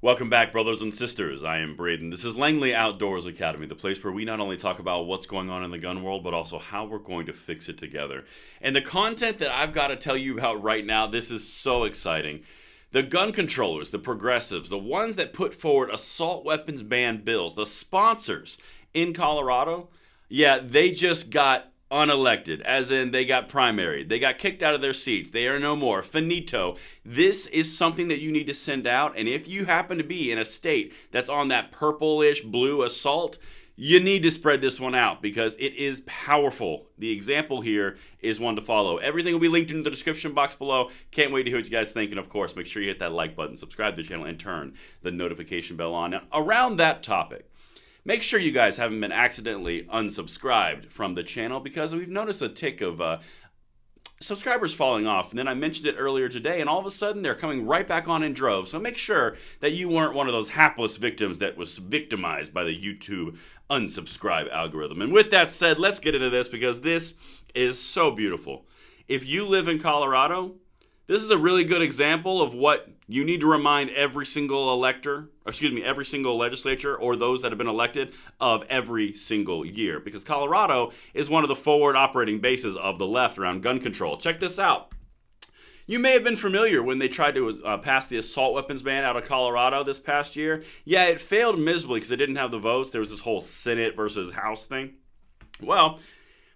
Welcome back, brothers and sisters. I am Braden. This is Langley Outdoors Academy, the place where we not only talk about what's going on in the gun world, but also how we're going to fix it together. And the content that I've got to tell you about right now, this is so exciting. The gun controllers, the progressives, the ones that put forward assault weapons ban bills, the sponsors in Colorado, yeah, they just got unelected, as in they got primaried. They got kicked out of their seats. They are no more. Finito. This is something that you need to send out, and if you happen to be in a state that's on that purplish blue assault, you need to spread this one out because it is powerful. The example here is one to follow. Everything will be linked in the description box below. Can't wait to hear what you guys think, and of course, make sure you hit that like button, subscribe to the channel, and turn the notification bell on. Now, around that topic, make sure you guys haven't been accidentally unsubscribed from the channel because we've noticed a tick of subscribers falling off. And then I mentioned it earlier today, and all of a sudden they're coming right back on in droves. So make sure that you weren't one of those hapless victims that was victimized by the YouTube unsubscribe algorithm. And with that said, let's get into this because this is so beautiful. If you live in Colorado, this is a really good example of what you need to remind every single every single legislature or those that have been elected of every single year. Because Colorado is one of the forward operating bases of the left around gun control. Check this out. You may have been familiar when they tried to pass the assault weapons ban out of Colorado this past year. Yeah, it failed miserably because it didn't have the votes. There was this whole Senate versus House thing. Well,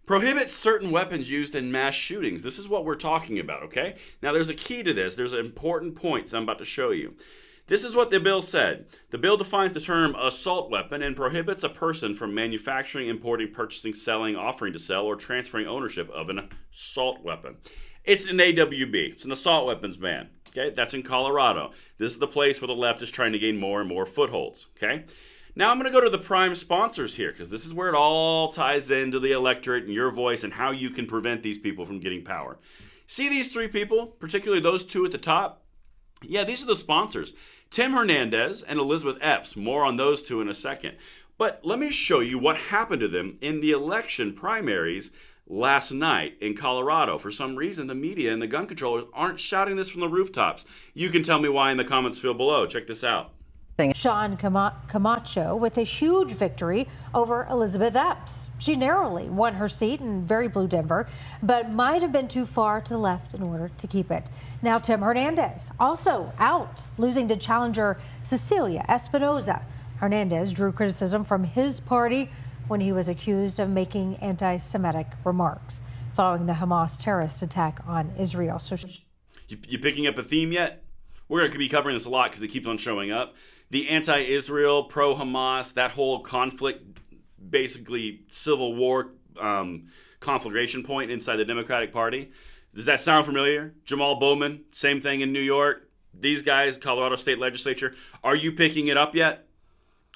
prohibits certain weapons used in mass shootings. This is what we're talking about, okay? Now, there's a key to this. There's important points I'm about to show you. This is what the bill said. The bill defines the term assault weapon and prohibits a person from manufacturing, importing, purchasing, selling, offering to sell, or transferring ownership of an assault weapon. It's an AWB. It's an assault weapons ban, okay? That's in Colorado. This is the place where the left is trying to gain more and more footholds, okay? Now I'm going to go to the prime sponsors here because this is where it all ties into the electorate and your voice and how you can prevent these people from getting power. See these three people, particularly those two at the top? Yeah, these are the sponsors. Tim Hernandez and Elizabeth Epps. More on those two in a second. But let me show you what happened to them in the election primaries last night in Colorado. For some reason, the media and the gun controllers aren't shouting this from the rooftops. You can tell me why in the comments field below. Check this out. Sean Camacho with a huge victory over Elizabeth Epps. She narrowly won her seat in very blue Denver, but might have been too far to the left in order to keep it. Now Tim Hernandez also out, losing to challenger Cecilia Espinoza. Hernandez drew criticism from his party when he was accused of making anti-Semitic remarks following the Hamas terrorist attack on Israel. So you picking up a theme yet? We're going to be covering this a lot because it keeps on showing up. The anti-Israel, pro-Hamas, that whole conflict, basically civil war conflagration point inside the Democratic Party. Does that sound familiar? Jamal Bowman, same thing in New York. These guys, Colorado State Legislature. Are you picking it up yet?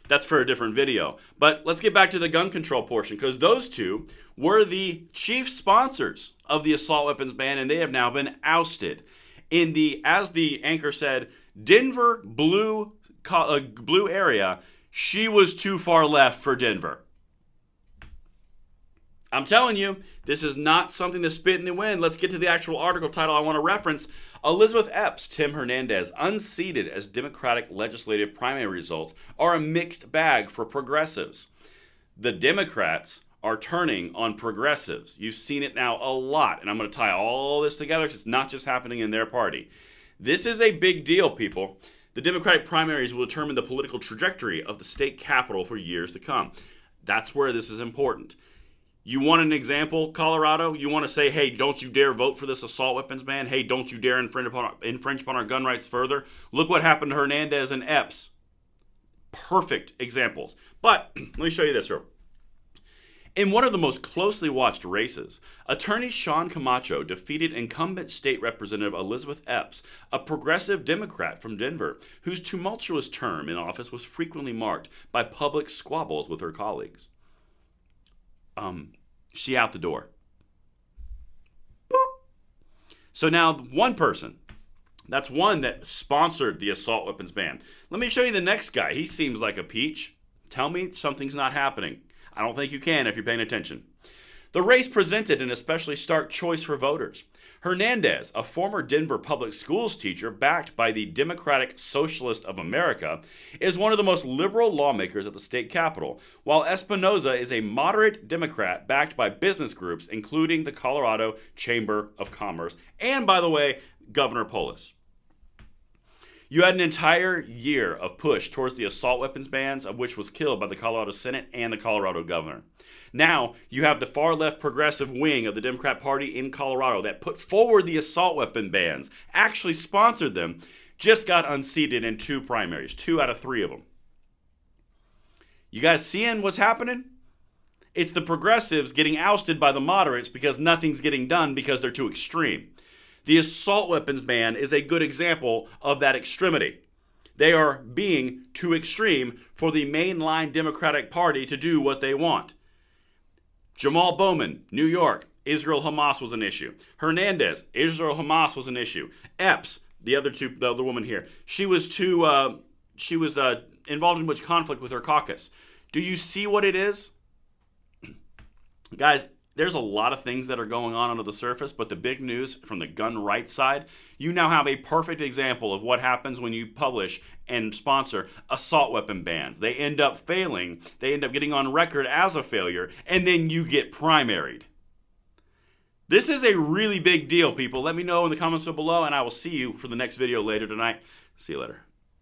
That's for a different video. But let's get back to the gun control portion because those two were the chief sponsors of the assault weapons ban and they have now been ousted. As the anchor said, Denver blue area, she was too far left for Denver. I'm telling you, this is not something to spit in the wind. Let's get to the actual article title I want to reference. Elizabeth Epps, Tim Hernandez, unseated as Democratic legislative primary results are a mixed bag for progressives. The Democrats are turning on progressives. You've seen it now a lot, and I'm going to tie all this together because it's not just happening in their party. This is a big deal, people. The Democratic primaries will determine the political trajectory of the state capitol for years to come. That's where this is important. You want an example, Colorado? You want to say, hey, don't you dare vote for this assault weapons ban? Hey, don't you dare infringe upon our gun rights further? Look what happened to Hernandez and Epps. Perfect examples. But let me show you this here. In one of the most closely watched races, attorney Sean Camacho defeated incumbent state representative Elizabeth Epps, a progressive Democrat from Denver, whose tumultuous term in office was frequently marked by public squabbles with her colleagues. She out the door. Boop. So now one person, that's one that sponsored the assault weapons ban. Let me show you the next guy. He seems like a peach. Tell me something's not happening. I don't think you can if you're paying attention. The race presented an especially stark choice for voters. Hernandez, a former Denver public schools teacher backed by the Democratic Socialist of America, is one of the most liberal lawmakers at the state capitol, while Espinoza is a moderate Democrat backed by business groups, including the Colorado Chamber of Commerce and, by the way, Governor Polis. You had an entire year of push towards the assault weapons bans, of which was killed by the Colorado Senate and the Colorado governor. Now, you have the far left progressive wing of the Democrat Party in Colorado that put forward the assault weapon bans, actually sponsored them, just got unseated in 2 primaries, 2 out of 3 of them. You guys seeing what's happening? It's the progressives getting ousted by the moderates because nothing's getting done because they're too extreme. The assault weapons ban is a good example of that extremity. They are being too extreme for the mainline Democratic Party to do what they want. Jamal Bowman, New York, Israel-Hamas was an issue. Hernandez, Israel-Hamas was an issue. Epps, the other woman here, she was involved in much conflict with her caucus. Do you see what it is? Guys, there's a lot of things that are going on under the surface, but the big news from the gun rights side, you now have a perfect example of what happens when you publish and sponsor assault weapon bans. They end up failing, they end up getting on record as a failure, and then you get primaried. This is a really big deal, people. Let me know in the comments below, and I will see you for the next video later tonight. See you later.